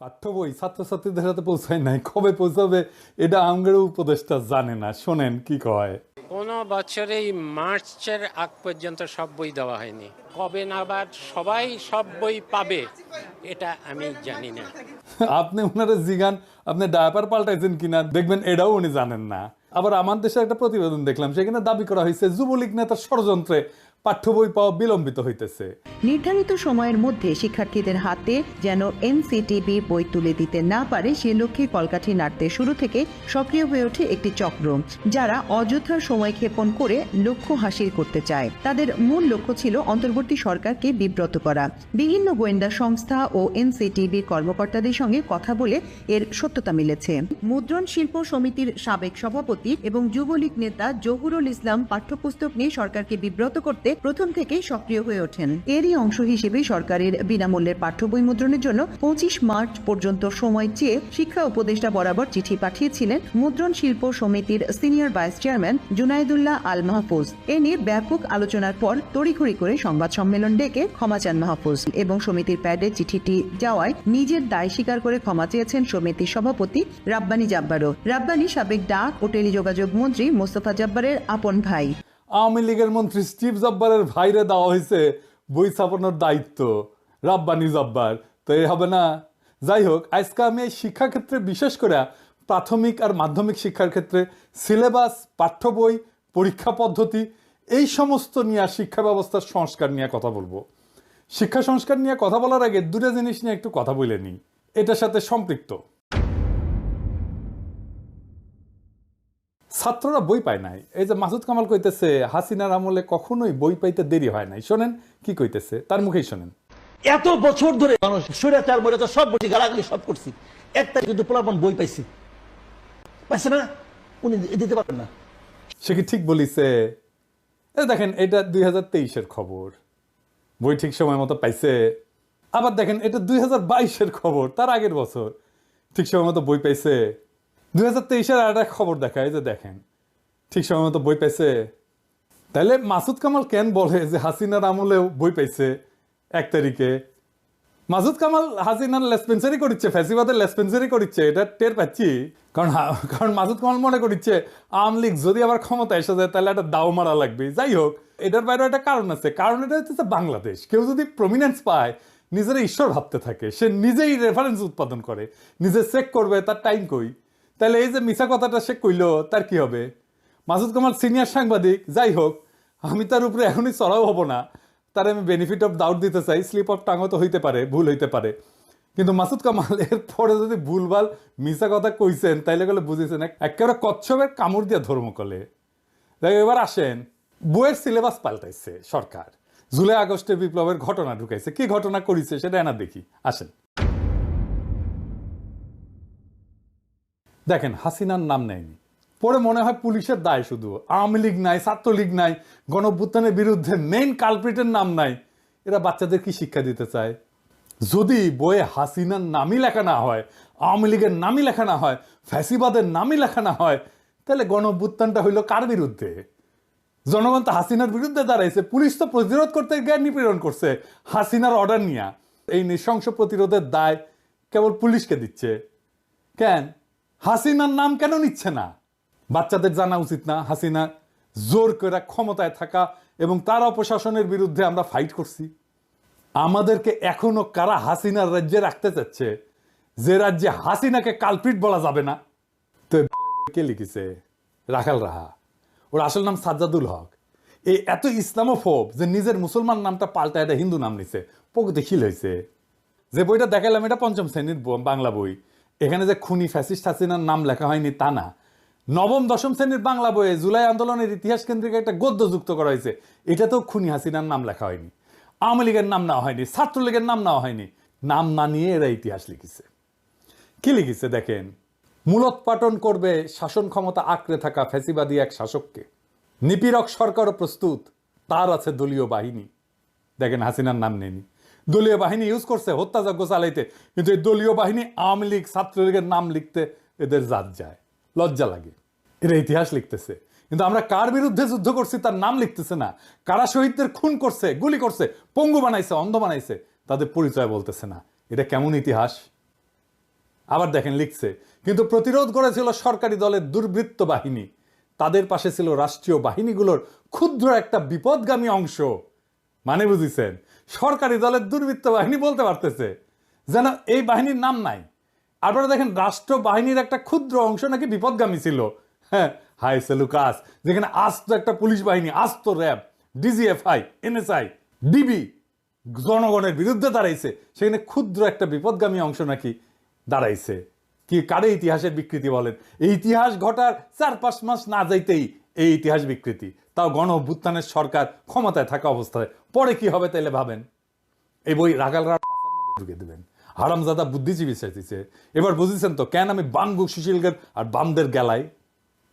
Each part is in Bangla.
পাঠ্য বই ছাত্রছাত্রীদের হাতে পৌঁছায় নাই, কবে পৌঁছাবে এটা আমগের উপদেষ্টা জানে না। শোনেন কি কয়। কোনো বছরেই মার্চের আগ পর্যন্ত সব বই দেওয়া হয়নি। কবে নাগাদ সবাই সব বই পাবে এটা আমি জানি না। আপনি ওনারা জিগান আপনি ডায়াপার পাল্টাইছেন কিনা, দেখবেন এটাও উনি জানেন না। আবার আমার দেশে একটা প্রতিবেদন দেখলাম, সেখানে দাবি করা হয়েছে যুবলীগ নেতার ষড়যন্ত্রে পাঠ্য বই পাওয়া বিলম্বিত হইতেছে। নির্ধারিত সময়ের মধ্যে শিক্ষার্থীদের হাতে যেন এনসিটিবি বই তুলে দিতে না পারে সে লক্ষ্যে কলকাঠি নাড়তে শুরু থেকে সক্রিয় হয়ে ওঠে একটি চক্র, যারা অযথা সময় ক্ষেপণ করে লক্ষ্য হাসিল করতে চায়। তাদের মূল লক্ষ্য ছিল অন্তর্বর্তী সরকারকে বিব্রত করা। বিভিন্ন গোয়েন্দা সংস্থা ও এনসিটিবির কর্মকর্তাদের সঙ্গে কথা বলে এর সত্যতা মিলেছে। মুদ্রণ শিল্প সমিতির সাবেক সভাপতি এবং যুবলীগ নেতা জহুরুল ইসলাম পাঠ্যপুস্তক নিয়ে সরকারকে বিব্রত করতে প্রথম থেকেই সক্রিয় হয়ে ওঠেন। এরই অংশ হিসেবে সরকারের বিনামূল্যের পাঠ্য বই মুদ্রণের জন্য 25 মার্চ পর্যন্ত সময় চেয়ে শিক্ষা উপদেষ্টা বরাবর চিঠি পাঠিয়েছিলেন মুদ্রণ শিল্প সমিতির সিনিয়র ভাইস চেয়ারম্যান জুনাইদুল্লাহ আল মাহফুজ। এ নিয়ে ব্যাপক আলোচনার পর তড়িঘড়ি করে সংবাদ সম্মেলন ডেকে ক্ষমা চান মাহফুজ এবং সমিতির প্যাডে চিঠিটি যাওয়ায় নিজের দায় স্বীকার করে ক্ষমা চেয়েছেন সমিতির সভাপতি রাব্বানী জাব্বারও। রাব্বানী সাবেক ডাক ও টেলিযোগাযোগ মন্ত্রী মোস্তফা জব্বারের আপন ভাই। আওয়ামী লীগের মন্ত্রী স্টিভ জব্বারের ভাইরে দেওয়া হয়েছে বই ছাপানোর দায়িত্ব, রাব্বানী জব্বার। তো এই হবে না। যাই হোক, আজকে আমি এই শিক্ষাক্ষেত্রে বিশেষ করে প্রাথমিক আর মাধ্যমিক শিক্ষার ক্ষেত্রে সিলেবাস, পাঠ্য বই, পরীক্ষা পদ্ধতি এই সমস্ত নিয়ে শিক্ষা ব্যবস্থার সংস্কার নিয়ে কথা বলবো। শিক্ষা সংস্কার নিয়ে কথা বলার আগে দুটো জিনিস নিয়ে একটু কথা বলে নিই, এটার সাথে সম্পৃক্ত। ছাত্ররা বই পায় নাই। এই যে মাসুদ কামাল কইতেছে হাসিনার আমলে কখনোই বই পাইতে দেরি হয় নাই, শোনেন কি কইতেছে, তার মুখেই শোনেন। এত বছর ধরে মানুষ স্বৈরাচার মৈরাচার সব বলছি, গালাগালি সব করছি, একটা কিন্তু পোলাপন বই পাইছি, পাইছে না, উনি দিতে পারবেন না। সে কি ঠিক বলিছে? দেখেন, এটা 2023-এর খবর, বই ঠিক সময় মতো পাইছে। আবার দেখেন, এটা 2022-এর খবর, তার আগের বছর ঠিক সময় মতো বই পাইছে। 2023-এর আর একটা খবর দেখায় যে দেখেন ঠিক সময় মতো বই পাইছে। তাহলে মাসুদ কামাল কেন বলে যে হাসিনার আমলেও বই পাইছে 1 তারিখে? মাসুদ কামাল হাসিনার লেসপেন্সারি করিচ্ছে, ফ্যাসিবাদের লেসপেন্সারি করিচ্ছে, এটা টের পাচ্ছি। কারণ মাসুদ কামাল মনে করিচ্ছে আওয়ামী লীগ যদি আবার ক্ষমতা এসে যায় তাহলে একটা দাও মারা লাগবে। যাই হোক, এটার বাইরে একটা কারণ আছে। কারণ এটা হচ্ছে বাংলাদেশ, কেউ যদি প্রমিনেন্স পায় নিজেরা ঈশ্বর ভাবতে থাকে, সে নিজেই রেফারেন্স উৎপাদন করে, নিজে চেক করবে তার টাইম কই। তাহলে এই যে মিছা কথাটা সে কইলো, তার কি হবে? মাসুদ কামাল সিনিয়র সাংবাদিক, যাই হোক, আমি তার উপরে এখনই চড়াও হব না, তার আমি বেনিফিট অফ ডাউট দিতে চাই। স্লিপ অফ টাঙও তো হইতে পারে, ভুল হইতে পারে, কিন্তু মাসুদ কামাল এর পরে যদি ভুলভাল মিছা কথা কইছেন তাইলে গেলে বুঝেছেন একেবারে কচ্ছপের কামড় দিয়ে ধর্ম কলে। এবার আসেন, বইয়ের সিলেবাস পাল্টাইছে সরকার, জুলাই আগস্টের বিপ্লবের ঘটনা ঢুকাইছে। কি ঘটনা করেছে সেটা এনা দেখি, আসেন। দেখেন, হাসিনার নাম নেয়নি, পরে মনে হয় পুলিশের দায় শুধু, আওয়ামী লীগ নাই, ছাত্রলীগ নাই, গণঅভ্যুত্থানের বিরুদ্ধে মেইন কালপ্রিটের নাম নাই। এরা বাচ্চাদের কি শিক্ষা দিতে চায়? যদি বইয়ে হাসিনার নামই লেখা না হয়, আওয়ামী লীগের নামই লেখা না হয়, ফ্যাসিবাদের নামই লেখা না হয়, তাহলে গণঅভ্যুত্থানটা হইল কার বিরুদ্ধে? জনগণ তো হাসিনার বিরুদ্ধে দাঁড়াইছে, পুলিশ তো প্রতিরোধ করতে গিয়ে নিপীড়ন করছে হাসিনার অর্ডার নিয়ে। এই নৃশংস প্রতিরোধের দায় কেবল পুলিশকে দিচ্ছে কেন? হাসিনার নাম কেন নিচ্ছে না? বাচ্চাদের জানা উচিত না হাসিনা জোর করে ক্ষমতায় থাকা এবং তার অপশাসনের বিরুদ্ধে আমরা ফাইট করছি? আমাদেরকে এখনো কারা হাসিনার রাজ্যে রাখতে চাচ্ছে, যে রাজ্যে হাসিনাকে কালপ্রিট বলা যাবে না? তো কে লিখেছে? রাখাল রাহা, ওর আসল নাম সাজ্জাদুল হক। এই এত ইসলামোফোব যে নিজের মুসলমান নামটা পাল্টা এটা হিন্দু নাম নিছে, প্রগতিশীল হয়েছে। যে বইটা দেখালাম এটা 5ম শ্রেণীর বাংলা বই, এখানে যে খুনি ফ্যাসিস্ট হাসিনার নাম লেখা হয়নি তা না। 9ম 10ম শ্রেণীর বাংলা বইয়ে জুলাই আন্দোলনের ইতিহাস কেন্দ্রিক একটা গদ্য যুক্ত করা হয়েছে, এটাতেও খুনি হাসিনার নাম লেখা হয়নি, আওয়ামী লীগের নাম নেওয়া হয়নি, ছাত্রলীগের নাম নেওয়া হয়নি। নাম না নিয়ে এরা ইতিহাস লিখেছে। কি লিখেছে দেখেন, মূলোৎপাটন করবে শাসন ক্ষমতা আঁকড়ে থাকা ফ্যাসিবাদী এক শাসককে, নিপীড়ক সরকারও প্রস্তুত, তার আছে দলীয় বাহিনী। দেখেন, হাসিনার নাম নেয়নি, দলীয় বাহিনী ইউজ করছে হত্যাযজ্ঞ চালাইতে, কিন্তু এই দলীয় বাহিনী আওয়ামী লীগ ছাত্রলীগের নাম লিখতে এদের জাত যায়, লজ্জা লাগে। এরা ইতিহাস লিখতেছে, কিন্তু আমরা কার বিরুদ্ধে যুদ্ধ করছি তার নাম লিখতেছে না। কারা শহীদদের খুন করছে, গুলি করছে, পঙ্গু বানাইছে, অন্ধ বানাইছে, তাদের পরিচয় বলতেছে না। এটা কেমন ইতিহাস? আবার দেখেন লিখছে, কিন্তু প্রতিরোধ করেছিল সরকারি দলের দুর্বৃত্ত বাহিনী, তাদের পাশে ছিল রাষ্ট্রীয় বাহিনীগুলোর ক্ষুদ্র একটা বিপদগামী অংশ। মানে বুঝিছেন, সরকারি দলের দুর্বৃত্ত বাহিনী বলতে পারতেছে, যেন এই বাহিনীর নাম নাই। আপনারা দেখেন রাষ্ট্র বাহিনীর একটা ক্ষুদ্র অংশ নাকি বিপদগামী ছিল। হ্যাঁ, হাই সেলুকাস, যেখানে আস্ত একটা পুলিশ বাহিনী, আস্ত র্যাব, ডিজিএফআই, এনএসআই, ডিবি জনগণের বিরুদ্ধে দাঁড়াইছে, সেখানে ক্ষুদ্র একটা বিপদগামী অংশ নাকি দাঁড়াইছে। কি কারে ইতিহাসের বিকৃতি বলেন? এই ইতিহাস ঘটার 4-5 মাস না যাইতেই এই ইতিহাস বিকৃতি, তাও গণ অভ্যুত্থানের সরকার ক্ষমতায় থাকা অবস্থায়। পরে কি হবে তাইলে ভাবেন। এই বই রাখালরা ঢুকে দেবেন, হারামজাদা বুদ্ধিজীবী চাইছে। এবার বুঝেছেন তো কেন আমি বানগু সুশীলগের আর বামদের গেলাই।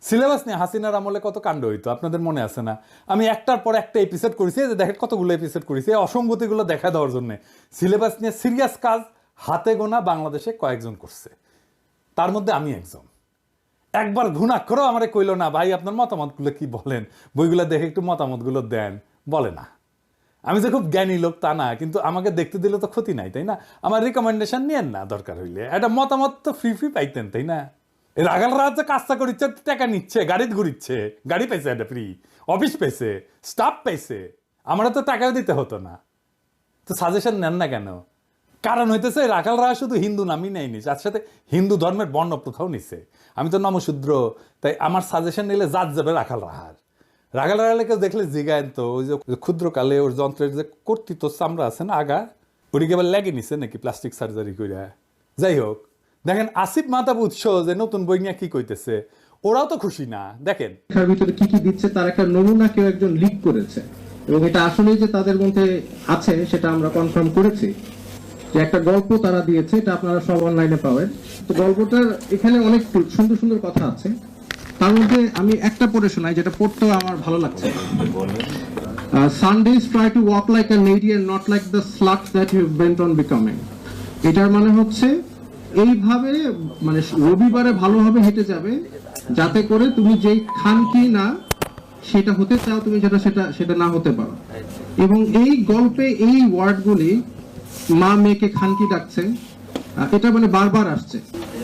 সিলেবাস নিয়ে হাসিনার আমলে কত কাণ্ড হইতো আপনাদের মনে আছে না? আমি একটার পর একটা এপিসোড করেছি, যে দেখেন কতগুলো এপিসোড করেছি অসঙ্গতিগুলো দেখা দেওয়ার জন্য। সিলেবাস নিয়ে সিরিয়াস কাজ হাতে গোনা বাংলাদেশে কয়েকজন করছে, তার মধ্যে আমি একজন। একবার ঘুণাক্ষরও আমারে কইল না, ভাই আপনার মতামতগুলো কি বলেন, বইগুলো দেখে একটু মতামতগুলো দেন, বলে না। আমি যে খুব জ্ঞানী লোক তা না, কিন্তু আমাকে দেখতে দিলে তো ক্ষতি নাই, তাই না? আমার রিকমেন্ডেশন নিয়েন না, দরকার হইলে একটা মতামত তো ফ্রি পাইতেন, তাই না? রাগালরা যে কাজটা করিচ্ছে, টাকা নিচ্ছে, গাড়িতে ঘুরিচ্ছে, গাড়ি পাইছে একটা ফ্রি, অফিস পাইছে, স্টাফ পাইছে, আমরা তো টাকাও দিতে হতো না। তো সাজেশন নেন না কেন? কারণ হইতেছে রাখালরা শুধু হিন্দু নামই নেয়নি, তার সাথে হিন্দু ধর্মের বর্ণ প্রথাও নিছে। আমি তো নমশূদ্র, তাই আমার সাজেশন নিলে জাত যাবে রাখাল রাহার। রাখাল রাহালকে দেখলে জিগায়েন তো, ওই যে ক্ষুদ্রকালে ওর যন্ত্রের যে কর্তৃত্ব চামড়া আছে না আগা, ওদিকে আবার লেগে নিছে নাকি প্লাস্টিক সার্জারি করে। যাই হোক, দেখেন আসিফ মাহতাব উৎস যে নতুন বই নিয়ে কি কইতেছে, ওরাও তো খুশি না। দেখেন এর ভিতরে কি কি দিচ্ছে তার একটা নমুনা কেউ একজন লিক করেছে, এবং এটা আসলেই যে তাদের মধ্যে আছে সেটা আমরা কনফার্ম করেছি। যে একটা গল্প তারা দিয়েছে, এটা আপনারা সব অনলাইনে পাবেন। তো গল্পটার এখানে অনেক সুন্দর সুন্দর কথা আছে, তার মধ্যে আমি একটা পড়ে শোনাই, যেটা পড়তেও আমার ভালো লাগছে। Sundays try to walk like a lady and not like the slut that you bent on becoming. এটার মানে হচ্ছে এইভাবে, মানে রবিবারে ভালোভাবে হেঁটে যাবে, যাতে করে তুমি যেই খানকি না সেটা হতে চাও, তুমি সেটা না হতে পারো। এবং এই গল্পে এই ওয়ার্ডগুলি, মা মেয়েকে খানকি ডাকছে, এটা মানে বারবার আসছে।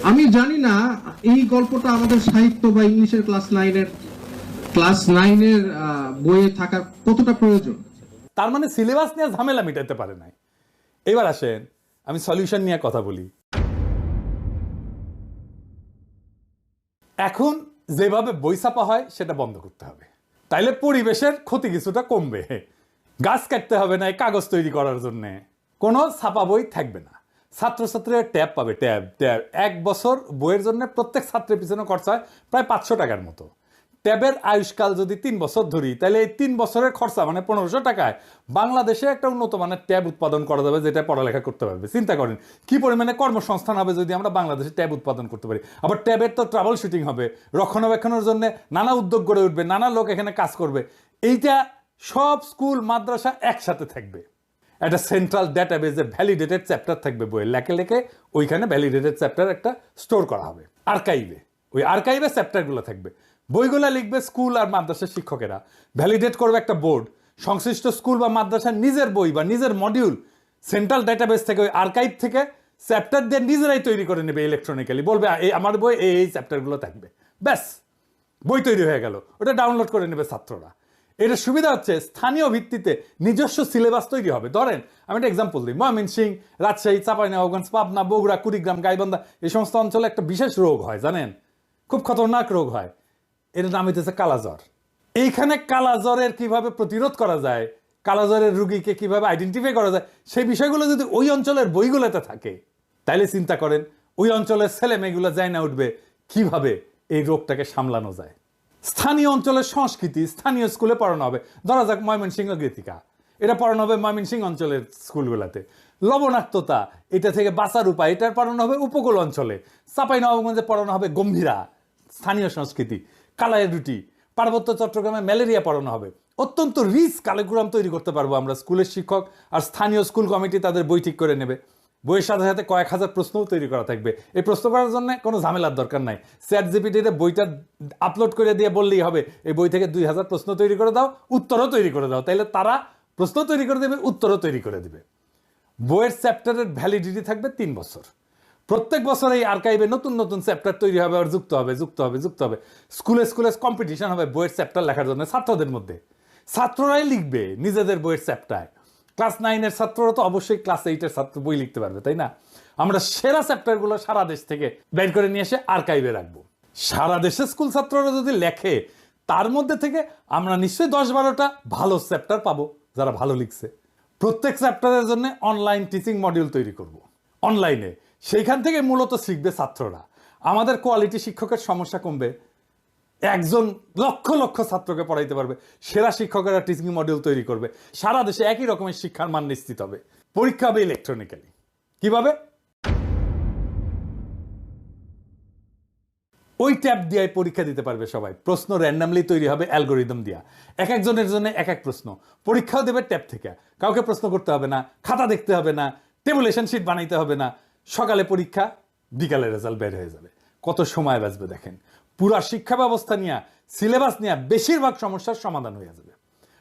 আমি জানি না এই গল্পটা আমাদের সাহিত্য বা ইংলিশের ক্লাস 9-এর বইয়ে থাকা কতটা প্রয়োজন। তার মানে সিলেবাস নিয়ে ঝামেলা মিটাতে পারে নাই। এবার আসেন আমি সলিউশন নিয়ে কথা বলি। এখন যেভাবে বই ছাপা হয় সেটা বন্ধ করতে হবে, তাইলে পরিবেশের ক্ষতি কিছুটা কমবে। গাছ কাটতে হবে না কাগজ তৈরি করার জন্য, কোনো ছাপা বই থাকবে না। ছাত্রছাত্রীরা ট্যাব পাবে, ট্যাব। 1 বছর বইয়ের জন্য প্রত্যেক ছাত্রের পিছনে খরচা হয় প্রায় 500 টাকার মতো। ট্যাবের আয়ুষ্কাল যদি 3 বছর ধরি, তাহলে এই 3 বছরের খরচা মানে 1500 টাকায় বাংলাদেশে একটা উন্নত মানের ট্যাব উৎপাদন করা যাবে, যেটা পড়ালেখা করতে পারবে। চিন্তা করেন কি পরিমাণে কর্মসংস্থান হবে যদি আমরা বাংলাদেশে ট্যাব উৎপাদন করতে পারি। আবার ট্যাবের তো ট্রাবল শুটিং হবে, রক্ষণাবেক্ষণের জন্য নানা উদ্যোগ গড়ে উঠবে, নানা লোক এখানে কাজ করবে। এইটা সব স্কুল মাদ্রাসা একসাথে থাকবে, একটা সেন্ট্রাল ডেটাবেজে ভ্যালিডেটেড চ্যাপ্টার থাকবে, বইয়ের লেখে লেখে ওইখানে ভ্যালিডেটেড চ্যাপ্টার একটা স্টোর করা হবে আর্কাইভে। ওই আর্কাইভে চ্যাপ্টারগুলো থাকবে, বইগুলো লিখবে স্কুল আর মাদ্রাসার শিক্ষকেরা, ভ্যালিডেট করবে একটা বোর্ড। সংশ্লিষ্ট স্কুল বা মাদ্রাসার নিজের বই বা নিজের মডিউল সেন্ট্রাল ডেটাবেস থেকে, ওই আর্কাইভ থেকে চ্যাপ্টার দিয়ে নিজেরাই তৈরি করে নেবে ইলেকট্রনিক্যালি। বলবে এই আমার বই এই চ্যাপ্টারগুলো থাকবে, ব্যাস বই তৈরি হয়ে গেল। ওটা ডাউনলোড করে নেবে ছাত্ররা। এটা সুবিধা হচ্ছে স্থানীয় ভিত্তিতে নিজস্ব সিলেবাস তৈরি হবে। ধরেন আমি একটা এক্সাম্পল দিই, ময়মনসিংহ, রাজশাহী, চাঁপাইনবাবগঞ্জ, পাবনা, বগুড়া, কুড়িগ্রাম, গাইবান্ধা, এই সমস্ত অঞ্চলে একটা বিশেষ রোগ হয়, জানেন, খুব খতরনাক রোগ হয়। এটার নাম হইতেছে কালাজ্বর। এইখানে কালাজ্বরের কিভাবে প্রতিরোধ করা যায়, কালাজ্বরের রুগীকে কিভাবে আইডেন্টিফাই করা যায়, সেই বিষয়গুলো যদি ওই অঞ্চলের বইগুলোতে থাকে, তাইলে চিন্তা করেন ওই অঞ্চলের ছেলে মেয়েগুলো যায় না উঠবে কিভাবে এই রোগটাকে সামলানো যায়। স্থানীয় অঞ্চলের সংস্কৃতি স্থানীয় স্কুলে পড়ানো হবে। ধরা যাক ময়মনসিংহ গীতিকা, এটা পড়ানো হবে ময়মনসিংহ অঞ্চলের স্কুলগুলোতে। লবণাক্ততা, এটা থেকে বাঁচার উপায়, এটা পড়ানো হবে উপকূল অঞ্চলে। চাঁপাইনবাবগঞ্জে পড়ানো হবে গম্ভীরা, স্থানীয় সংস্কৃতি। কালাইয়ের রুটি, পার্বত্য চট্টগ্রামে ম্যালেরিয়া পড়ানো হবে। অত্যন্ত রিচ কারিকুলাম তৈরি করতে পারবো আমরা। স্কুলের শিক্ষক আর স্থানীয় স্কুল কমিটি তাদের বই ঠিক করে নেবে। বইয়ের সাথে সাথে কয়েক হাজার প্রশ্নও তৈরি করা থাকবে। এই প্রশ্ন করার জন্য কোনো ঝামেলার দরকার নাই। চ্যাটজিপিটিতে বইটা আপলোড করে দিয়ে বললেই হবে এই বই থেকে 2000 প্রশ্ন তৈরি করে দাও, উত্তরও তৈরি করে দাও, তাইলে তারা প্রশ্ন তৈরি করে দেবে, উত্তরও তৈরি করে দেবে। বইয়ের চ্যাপ্টারের ভ্যালিডিটি থাকবে 3 বছর। প্রত্যেক বছর এই আর্কাইভে নতুন নতুন চ্যাপ্টার তৈরি হবে, আর যুক্ত হবে। স্কুলে কম্পিটিশন হবে বইয়ের চ্যাপ্টার লেখার জন্য ছাত্রদের মধ্যে। ছাত্ররাই লিখবে নিজেদের বইয়ের চ্যাপ্টার। ক্লাস 9-এর ছাত্ররা তো অবশ্যই ক্লাস 8-এর ছাত্র বই লিখতে পারবে, তাই না? আমরা সেরা চ্যাপ্টারগুলো সারা দেশ থেকে বের করে নিয়ে এসে আর্কাইভে রাখবো। সারা দেশে স্কুল ছাত্ররা যদি লেখে, তার মধ্যে থেকে আমরা নিশ্চয়ই 10-12টা ভালো চ্যাপ্টার পাবো যারা ভালো লিখছে। প্রত্যেক চ্যাপ্টারের জন্য অনলাইন টিচিং মডিউল তৈরি করব অনলাইনে। সেইখান থেকে মূলত শিখবে ছাত্ররা। আমাদের কোয়ালিটি শিক্ষকের সমস্যা কমবে, একজন লক্ষ লক্ষ ছাত্রকে পড়াইতে পারবে। সেরা শিক্ষকেরা টিচিং মডিউল তৈরি করবে। সারা দেশে একই রকমের শিক্ষার মান নিশ্চিত হবে। পরীক্ষা হবে ইলেকট্রনিক্যালি। কিভাবে? ওই ট্যাব দিয়ে পরীক্ষা দিতে পারবে সবাই। প্রশ্ন র্যান্ডামলি তৈরি হবে অ্যালগোরিদম দিয়া। এক একজনের জন্য এক এক প্রশ্ন। পরীক্ষাও দেবে ট্যাব থেকে। কাউকে প্রশ্ন করতে হবে না, খাতা দেখতে হবে না, টেবুলেশন শিট বানাইতে হবে না। সকালে পরীক্ষা, বিকালে রেজাল্ট বের হয়ে যাবে। কত সময় বাঁচবে দেখেন। পুরা শিক্ষা ব্যবস্থা নিয়ে, সিলেবাস নিয়ে বেশিরভাগ সমস্যার সমাধান হয়ে যাবে।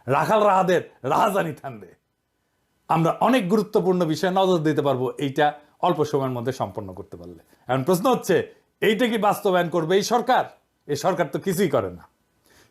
রাখাল রাহাদের রাহাজানি থামবে। আমরা অনেক গুরুত্বপূর্ণ বিষয়ে নজর দিতে পারবো এইটা অল্প সময়ের মধ্যে সম্পন্ন করতে পারলে। এখন প্রশ্ন হচ্ছে, এইটা কি বাস্তবায়ন করবে এই সরকার? এই সরকার তো কিছুই করে না,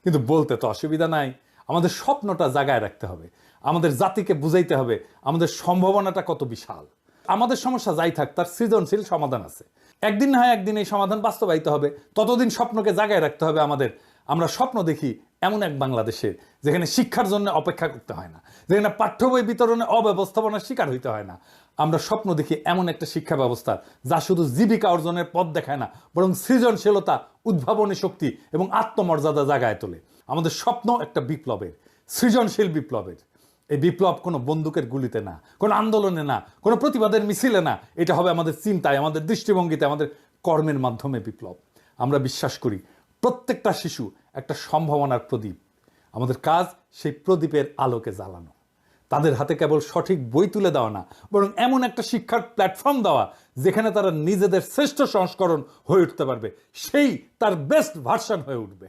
কিন্তু বলতে তো অসুবিধা নাই। আমাদের স্বপ্নটা জাগায় রাখতে হবে, আমাদের জাতিকে বুঝাইতে হবে আমাদের সম্ভাবনাটা কত বিশাল। আমাদের সমস্যা যাই থাক, তার সৃজনশীল সমাধান আছে। একদিন না হয় একদিন এই সমাধান বাস্তবায়িত হবে। ততদিন স্বপ্নকে জাগায় রাখতে হবে আমাদের। আমরা স্বপ্ন দেখি এমন এক বাংলাদেশে যেখানে শিক্ষার জন্য অপেক্ষা করতে হয় না, যেখানে পাঠ্য বই বিতরণে অব্যবস্থাপনার শিকার হইতে হয় না। আমরা স্বপ্ন দেখি এমন একটা শিক্ষা ব্যবস্থা যা শুধু জীবিকা অর্জনের পথ দেখায় না, বরং সৃজনশীলতা, উদ্ভাবনী শক্তি এবং আত্মমর্যাদা জাগায় তোলে। আমাদের স্বপ্ন একটা বিপ্লবের, সৃজনশীল বিপ্লবের। এই বিপ্লব কোনো বন্দুকের গুলিতে না, কোনো আন্দোলনে না, কোনো প্রতিবাদের মিছিলে না। এটা হবে আমাদের চিন্তায়, আমাদের দৃষ্টিভঙ্গিতে, আমাদের কর্মের মাধ্যমে বিপ্লব। আমরা বিশ্বাস করি প্রত্যেকটা শিশু একটা সম্ভাবনার প্রদীপ। আমাদের কাজ সেই প্রদীপের আলোকে জ্বালানো। তাদের হাতে কেবল সঠিক বই তুলে দেওয়া না, বরং এমন একটা শিক্ষার প্ল্যাটফর্ম দেওয়া যেখানে তারা নিজেদের শ্রেষ্ঠ সংস্করণ হয়ে উঠতে পারবে, সেই তার বেস্ট ভার্সন হয়ে উঠবে।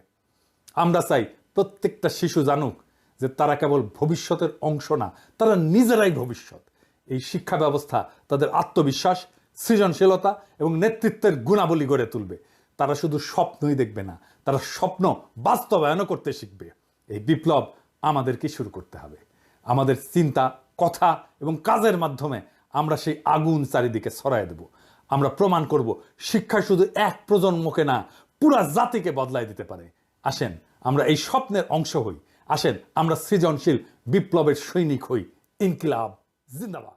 আমরা চাই প্রত্যেকটা শিশু জানুক যে তারা কেবল ভবিষ্যতের অংশ না, তারা নিজেরাই ভবিষ্যৎ। এই শিক্ষা ব্যবস্থা তাদের আত্মবিশ্বাস, সৃজনশীলতা এবং নেতৃত্বের গুণাবলী গড়ে তুলবে। তারা শুধু স্বপ্নই দেখবে না, তারা স্বপ্ন বাস্তবায়নও করতে শিখবে। এই বিপ্লব আমাদেরকে শুরু করতে হবে। আমাদের চিন্তা, কথা এবং কাজের মাধ্যমে আমরা সেই আগুন চারিদিকে ছড়ায় দেব। আমরা প্রমাণ করব শিক্ষা শুধু এক প্রজন্মকে না, পুরা জাতিকে বদলায় দিতে পারে। আসেন আমরা এই স্বপ্নের অংশ হই। আসেন আমরা সৃজনশীল বিপ্লবের সৈনিক হই। ইনকিলাব জিন্দাবাদ।